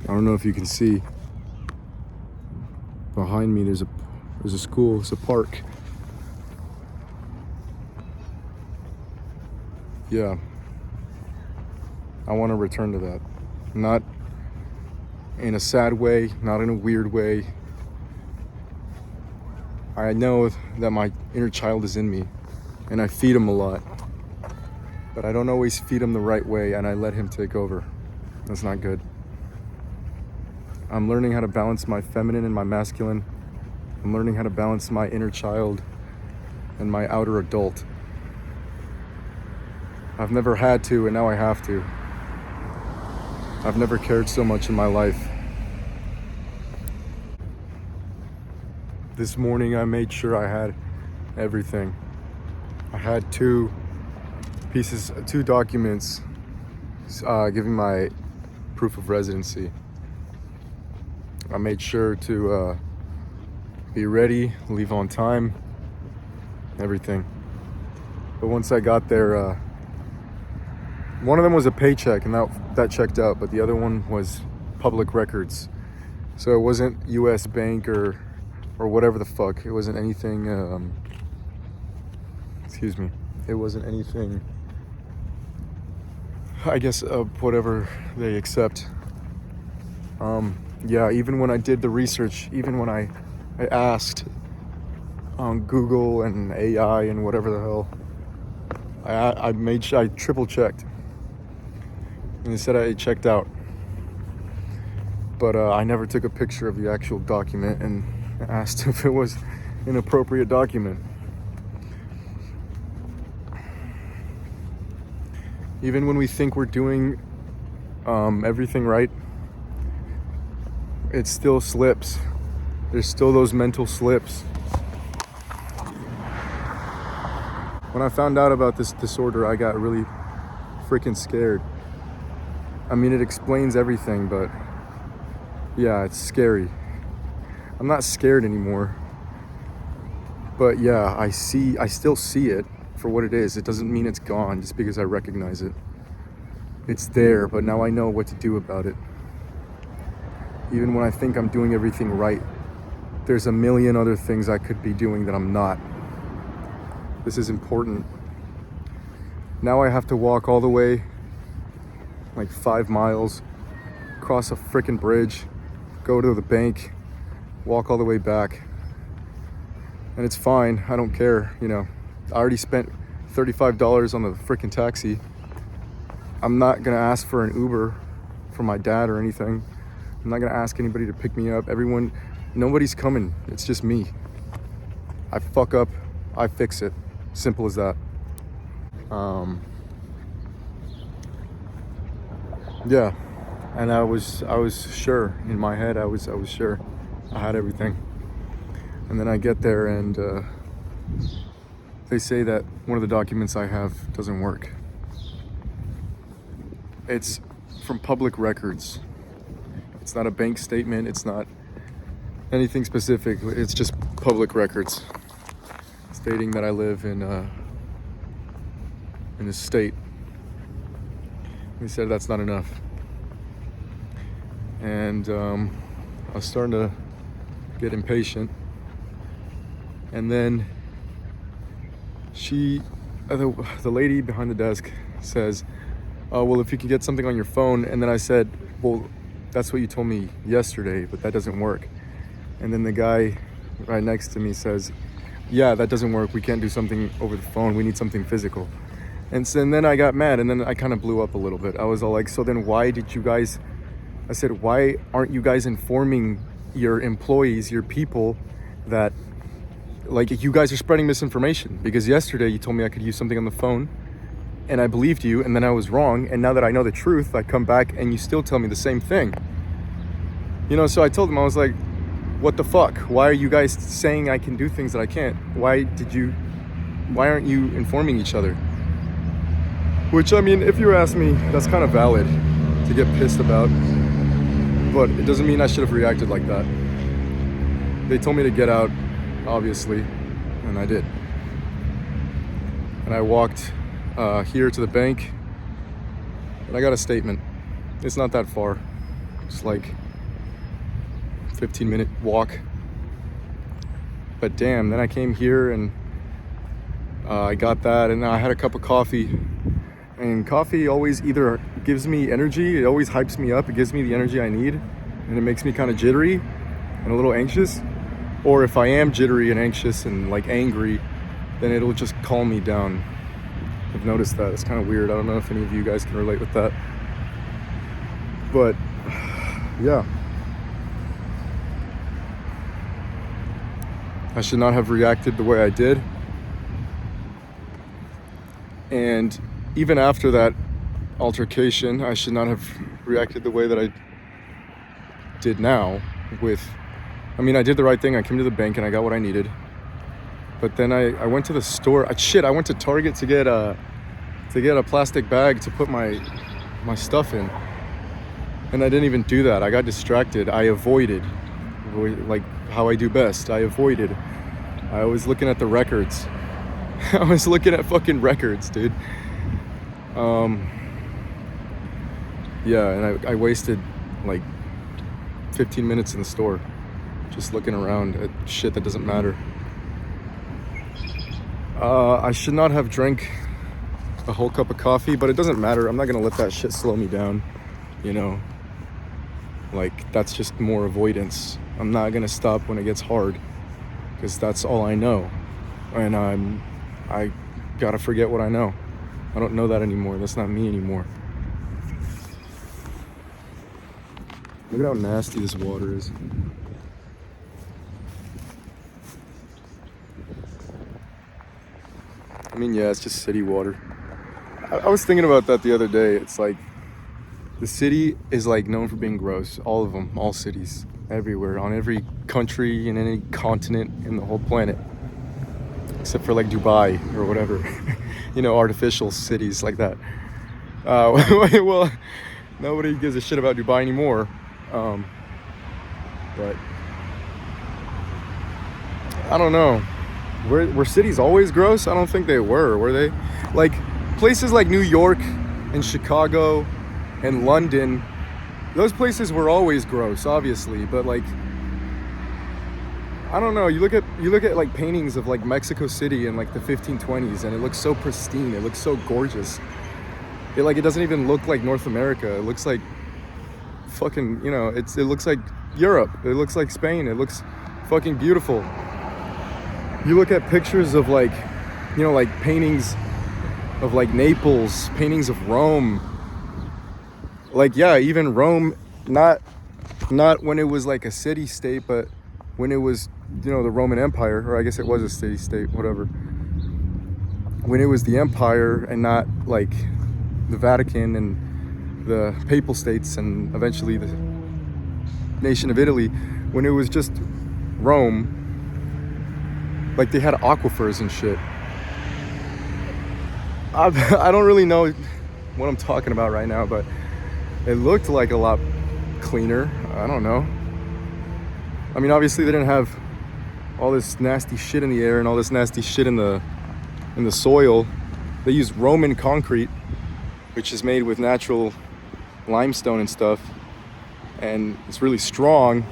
I don't know if you can see behind me. There's a school. It's a park. Yeah, I want to return to that. Not in a sad way, not in a weird way. I know that my inner child is in me, and I feed him a lot, but I don't always feed him the right way, and I let him take over. That's not good. I'm learning how to balance my feminine and my masculine. I'm learning how to balance my inner child and my outer adult. I've never had to, and now I have to. I've never cared so much in my life. This morning I made sure I had everything. I had two documents giving my proof of residency. I made sure to be ready, leave on time, everything. But once I got there, one of them was a paycheck, and that checked out, but the other one was public records. So it wasn't US Bank or whatever the fuck. It wasn't anything, it wasn't anything, I guess, whatever they accept. Yeah, even when I did the research, even when I asked on Google and AI and whatever the hell, I made sure I triple checked. And they said I checked out. But I never took a picture of the actual document and asked if it was an appropriate document. Even when we think we're doing everything right, it still slips. There's still those mental slips. When I found out about this disorder, I got really freaking scared. I mean, it explains everything, but yeah, it's scary. I'm not scared anymore. But yeah, I still see it for what it is. It doesn't mean it's gone just because I recognize it. It's there, but now I know what to do about it. Even when I think I'm doing everything right, there's a million other things I could be doing that I'm not. This is important. Now I have to walk all the way, like 5 miles, cross a freaking bridge, go to the bank, walk all the way back. And it's fine, I don't care, you know. I already spent $35 on the freaking taxi. I'm not gonna ask for an Uber for my dad or anything. I'm not gonna ask anybody to pick me up. Nobody's coming, it's just me. I fuck up, I fix it. Simple as that. Yeah, and I was sure in my head. I was sure I had everything. And then I get there and they say that one of the documents I have doesn't work. It's from public records. It's not a bank statement. It's not anything specific. It's just public records stating that I live in a state. They said that's not enough. And I was starting to get impatient. And then the lady behind the desk says, well, if you can get something on your phone. And then I said, well, that's what you told me yesterday, but that doesn't work. And then the guy right next to me says, yeah, that doesn't work. We can't do something over the phone. We need something physical. And then I got mad, and then I kind of blew up a little bit. I was all like, so then why aren't you guys informing your employees, your people, that like you guys are spreading misinformation? Because yesterday you told me I could use something on the phone and I believed you, and then I was wrong, and now that I know the truth, I come back and you still tell me the same thing. You know, so I told them, I was like, what the fuck? Why are you guys saying I can do things that I can't? Why aren't you informing each other? Which, I mean, if you ask me, that's kind of valid to get pissed about, but it doesn't mean I should have reacted like that. They told me to get out, obviously, and I did. And I walked here to the bank, and I got a statement. It's not that far. It's like 15-minute walk. But damn, then I came here and I got that, and I had a cup of coffee. And coffee always either gives me energy, it always hypes me up, it gives me the energy I need, and it makes me kind of jittery and a little anxious. Or if I am jittery and anxious and like angry, then it'll just calm me down. I've noticed that. It's kind of weird. I don't know if any of you guys can relate with that. But yeah. I should not have reacted the way I did. And even after that altercation, I should not have reacted the way that I did now I did the right thing. I came to the bank and I got what I needed. But then I went to the store. I went to Target to get a plastic bag to put my stuff in. And I didn't even do that. I got distracted. I avoided, like how I do best. I avoided. I was looking at the records. I was looking at fucking records, dude. Yeah, and I wasted like 15 minutes in the store just looking around at shit that doesn't matter. I should not have drank a whole cup of coffee, but it doesn't matter. I'm not gonna let that shit slow me down, you know? Like, that's just more avoidance. I'm not gonna stop when it gets hard, because that's all I know. And I gotta forget what I know. I don't know that anymore. That's not me anymore. Look at how nasty this water is. I mean, yeah, it's just city water. I was thinking about that the other day. It's like, the city is like known for being gross. All of them, all cities, everywhere, on every country and any continent in the whole planet. Except for like Dubai or whatever. You know, artificial cities like that. Well, nobody gives a shit about Dubai anymore. But I don't know. Were cities always gross? I don't think they were they? Like, places like New York and Chicago and London, those places were always gross, obviously, but like, I don't know, you look at like paintings of like Mexico City in like the 1520s, and it looks so pristine, it looks so gorgeous. It doesn't even look like North America. It looks like fucking, you know, it looks like Europe. It looks like Spain. It looks fucking beautiful. You look at pictures of like, you know, like paintings of like Naples, paintings of Rome. Like, yeah, even Rome, not when it was like a city-state, but when it was, you know, the Roman Empire, or I guess it was a city-state, whatever. When it was the empire and not like the Vatican and the Papal States and eventually the nation of Italy, when it was just Rome, like they had aquifers and shit. I don't really know what I'm talking about right now, but it looked like a lot cleaner. I don't know. I mean, obviously they didn't have all this nasty shit in the air and all this nasty shit in the soil. They used Roman concrete, which is made with natural limestone and stuff, and it's really strong,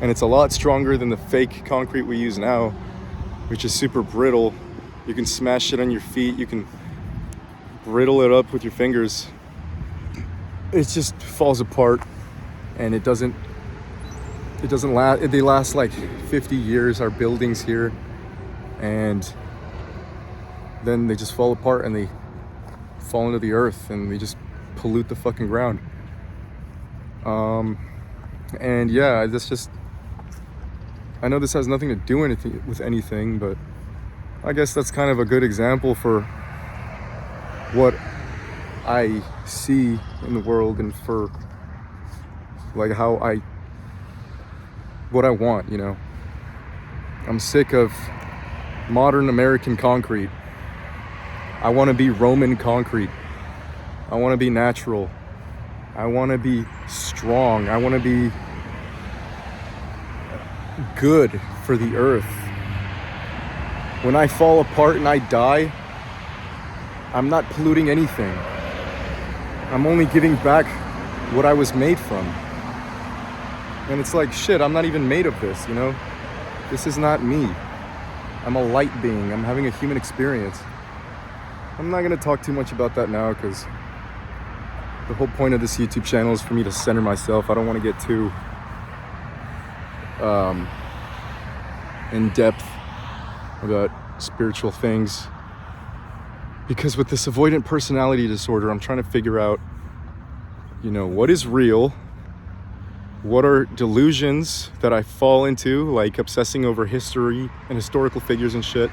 and it's a lot stronger than the fake concrete we use now, which is super brittle. You can smash it on your feet, you can brittle it up with your fingers. It just falls apart, and it doesn't last. They last like 50 years, our buildings here, and then they just fall apart and they fall into the earth and they just pollute the fucking ground. And yeah, this just, I know this has nothing to do with anything, but I guess that's kind of a good example for what I see in the world and for like what I want, you know. I'm sick of modern American concrete. I want to be Roman concrete. I want to be natural. I want to be strong. I want to be good for the earth. When I fall apart and I die, I'm not polluting anything. I'm only giving back what I was made from. And it's like, shit, I'm not even made of this, you know? This is not me. I'm a light being. I'm having a human experience. I'm not going to talk too much about that now because the whole point of this YouTube channel is for me to center myself. I don't want to get too in depth about spiritual things. Because with this avoidant personality disorder, I'm trying to figure out, you know, what is real? What are delusions that I fall into, like obsessing over history and historical figures and shit?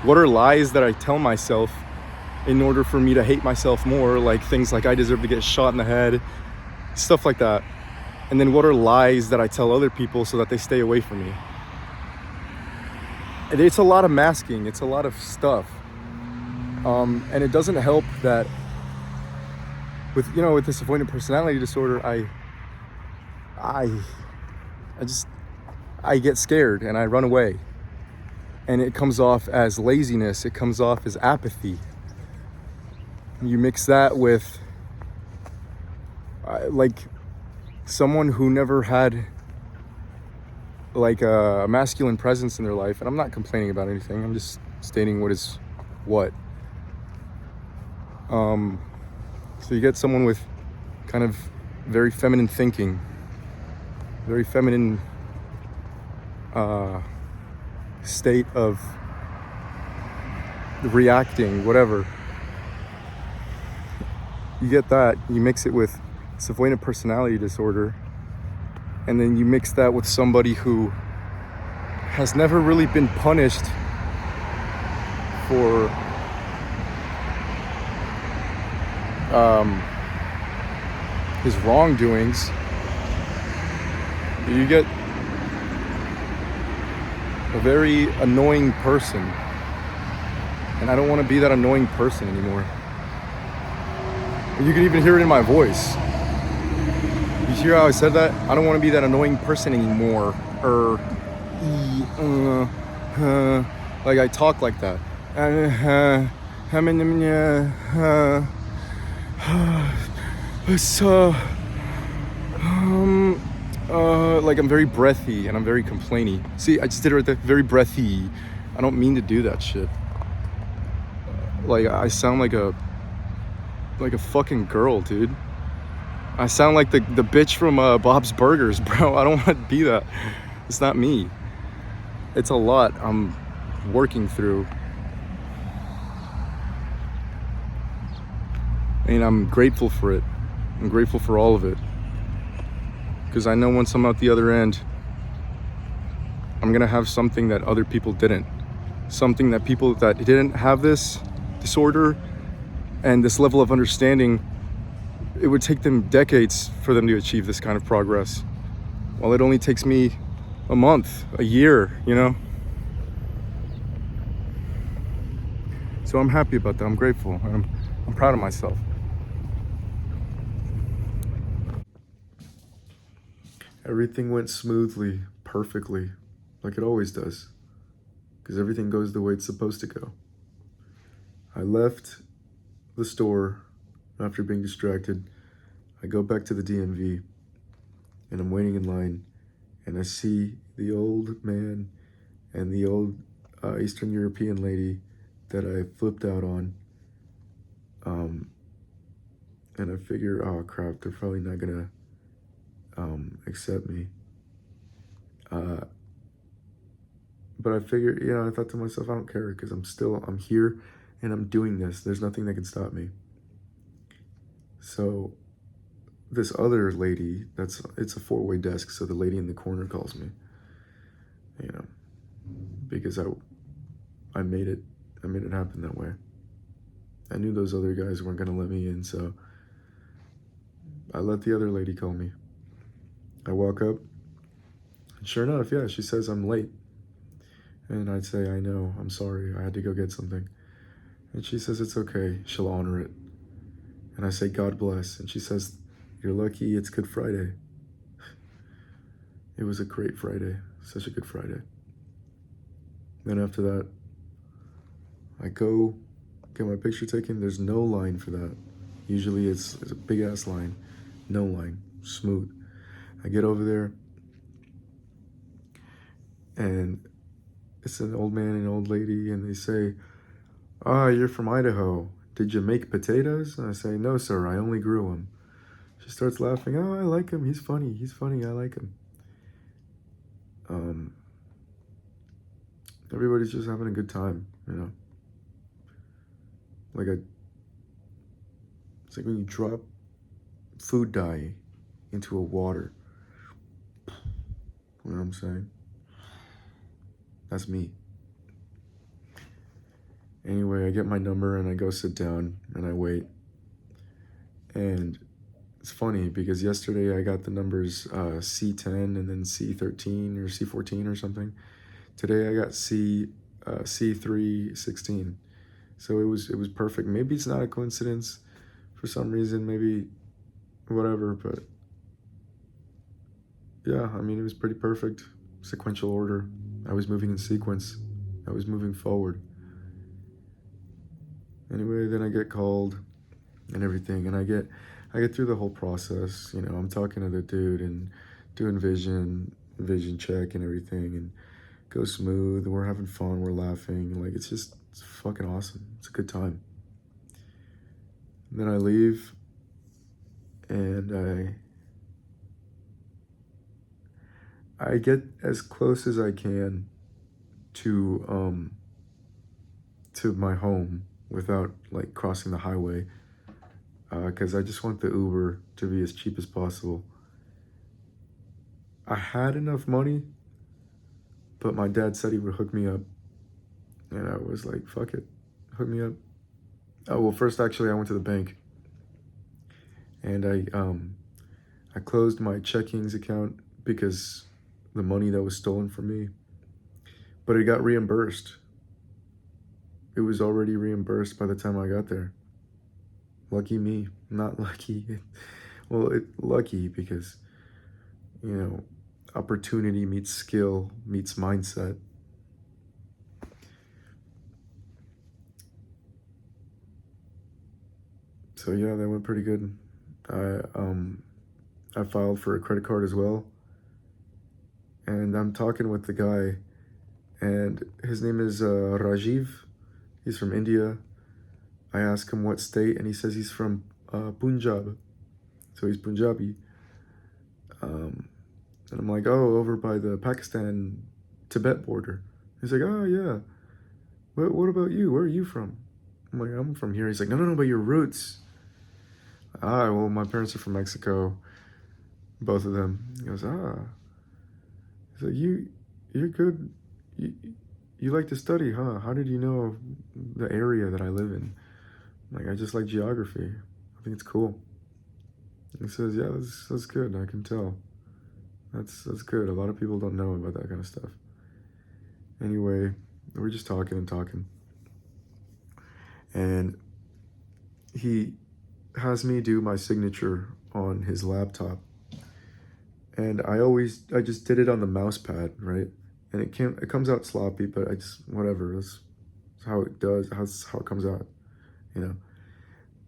What are lies that I tell myself in order for me to hate myself more, like things like I deserve to get shot in the head, stuff like that. And then what are lies that I tell other people so that they stay away from me? It's a lot of masking, it's a lot of stuff. And it doesn't help that with this avoidant personality disorder, I get scared and I run away. And it comes off as laziness, it comes off as apathy. You mix that with like someone who never had like a masculine presence in their life, and I'm not complaining about anything, I'm just stating what is what. So you get someone with kind of very feminine thinking, very feminine state of reacting, whatever. You get that, you mix it with avoidant personality disorder, and then you mix that with somebody who has never really been punished for his wrongdoings. You get a very annoying person, and I don't want to be that annoying person anymore. You can even hear it in my voice. You hear how I said that? I don't want to be that annoying person anymore. Like I talk like that. Like I'm very breathy and I'm very complainy. See, I just did it right there. Very breathy. I don't mean to do that shit. Like I sound like a fucking girl, dude. I sound like the bitch from Bob's Burgers, bro. I don't want to be that. It's not me. It's a lot I'm working through. And I'm grateful for it. I'm grateful for all of it. Because I know once I'm out the other end, I'm going to have something that other people didn't. Something that people that didn't have this disorder and this level of understanding, it would take them decades for them to achieve this kind of progress. While it only takes me a month, a year, you know? So I'm happy about that. I'm grateful. I'm proud of myself. Everything went smoothly, perfectly, like it always does. Because everything goes the way it's supposed to go. I left the store after being distracted. I go back to the DMV and I'm waiting in line, and I see the old man and the old Eastern European lady that I flipped out on. And I figure, oh crap, they're probably not gonna accept me. But I figured, I thought to myself, I don't care, because I'm here and I'm doing this. There's nothing that can stop me. So this other lady, it's a four-way desk, so the lady in the corner calls me, because I made it happen that way. I knew those other guys weren't gonna let me in, so I let the other lady call me. I walk up, and sure enough, yeah, she says I'm late. And I'd say, I know, I'm sorry, I had to go get something. And she says, it's okay, she'll honor it. And I say, God bless. And she says, you're lucky it's Good Friday. It was a great Friday, such a good Friday. Then after that, I go get my picture taken. There's no line for that. Usually it's a big ass line, no line, smooth. I get over there, and it's an old man and an old lady, and they say, "Ah, you're from Idaho. Did you make potatoes?" And I say, "No, sir, I only grew them." She starts laughing. "Oh, I like him. He's funny. He's funny. I like him." Um, Everybody's just having a good time, you know? Like it's like when you drop food dye into a water. You know what I'm saying? That's me. Anyway, I get my number and I go sit down and I wait. And it's funny because yesterday I got the numbers C10 and then C13 or C14 or something. Today I got C316. So it was perfect. Maybe it's not a coincidence for some reason, maybe whatever, but yeah, I mean, it was pretty perfect. Sequential order. I was moving in sequence. I was moving forward. Anyway, then I get called and everything, and I get through the whole process. You know, I'm talking to the dude and doing vision check and everything, and go smooth. We're having fun. We're laughing. Like it's fucking awesome. It's a good time. And then I leave, and I get as close as I can to my home without like crossing the highway, because I just want the Uber to be as cheap as possible. I had enough money, but my dad said he would hook me up, and I was like, fuck it, hook me up. Oh well, first actually I went to the bank, and I closed my checkings account because the money that was stolen from me, but it got reimbursed. It was already reimbursed by the time I got there. Lucky me. Not lucky. Well, lucky because, you know, opportunity meets skill meets mindset. So yeah, that went pretty good. I filed for a credit card as well, and I'm talking with the guy, and his name is Rajiv. He's from India. I ask him what state, and he says he's from Punjab. So he's Punjabi. And I'm like, oh, over by the Pakistan-Tibet border. He's like, oh, yeah. What about you? Where are you from? I'm like, I'm from here. He's like, no, but your roots. Ah, well, my parents are from Mexico. Both of them. He goes, ah. He's like, you're good. You like to study, huh? How did you know the area that I live in? I'm like, I just like geography. I think it's cool. He says, yeah, that's good. I can tell. That's good. A lot of people don't know about that kind of stuff. Anyway, we're just talking and talking. And he has me do my signature on his laptop. And I just did it on the mouse pad, right? And it comes out sloppy, but whatever. That's how it does. That's how it comes out, you know?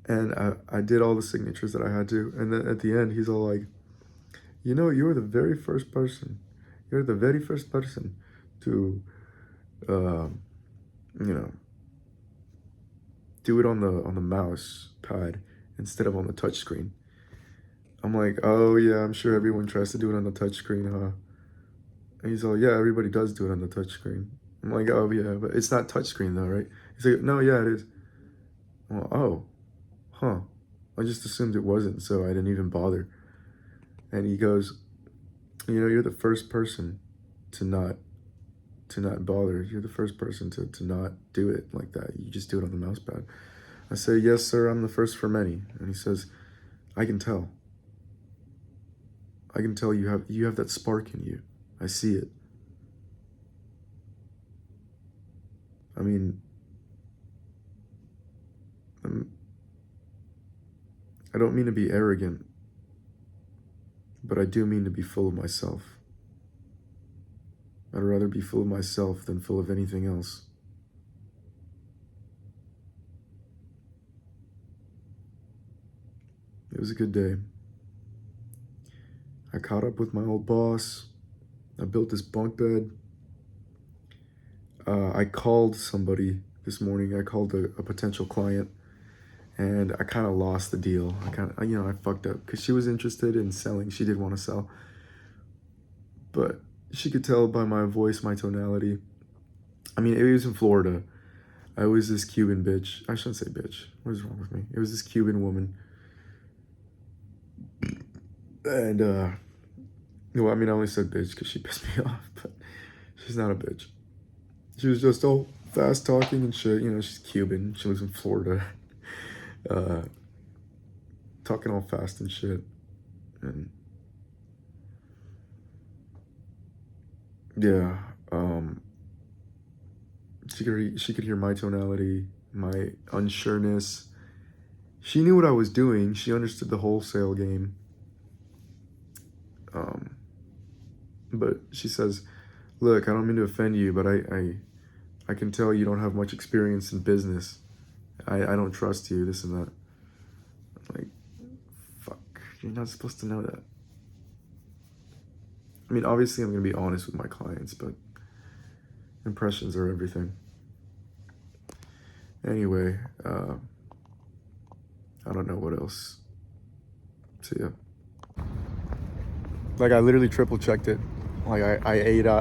And I did all the signatures that I had to. And then at the end, he's all like, you know, you're the very first person. You're the very first person to, you know, do it on the mouse pad instead of on the touch screen. I'm like, oh yeah, I'm sure everyone tries to do it on the touch screen, huh? And he's all, yeah, everybody does do it on the touch screen. I'm like, oh yeah, but it's not touch screen though, right? He's like, no, yeah, it is. Well, oh, huh. I just assumed it wasn't, so I didn't even bother. And he goes, you know, you're the first person to not bother. You're the first person to not do it like that. You just do it on the mouse pad. I say, yes, sir, I'm the first for many. And he says, I can tell. I can tell you have that spark in you. I see it. I mean, I don't mean to be arrogant, but I do mean to be full of myself. I'd rather be full of myself than full of anything else. It was a good day. I caught up with my old boss. I built this bunk bed. I called somebody this morning. I called a potential client, and I kind of lost the deal. I fucked up because she was interested in selling. She did want to sell, but she could tell by my voice, my tonality. I mean, it was in Florida. I was this Cuban bitch. I shouldn't say bitch. What is wrong with me? It was this Cuban woman. And, well, I mean, I only said bitch because she pissed me off, but she's not a bitch. She was just all fast talking and shit. You know, she's Cuban. She lives in Florida. Talking all fast and shit. And, yeah, she could hear my tonality, my unsureness. She knew what I was doing. She understood the wholesale game. But she says, look, I don't mean to offend you, but I can tell you don't have much experience in business. I don't trust you, this and that. Like, fuck, you're not supposed to know that. I mean, obviously I'm going to be honest with my clients, but impressions are everything. Anyway, I don't know what else. So yeah. Like, I literally triple checked it. Like, I ate it.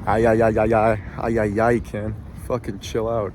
Ay, Ken. Fucking chill out.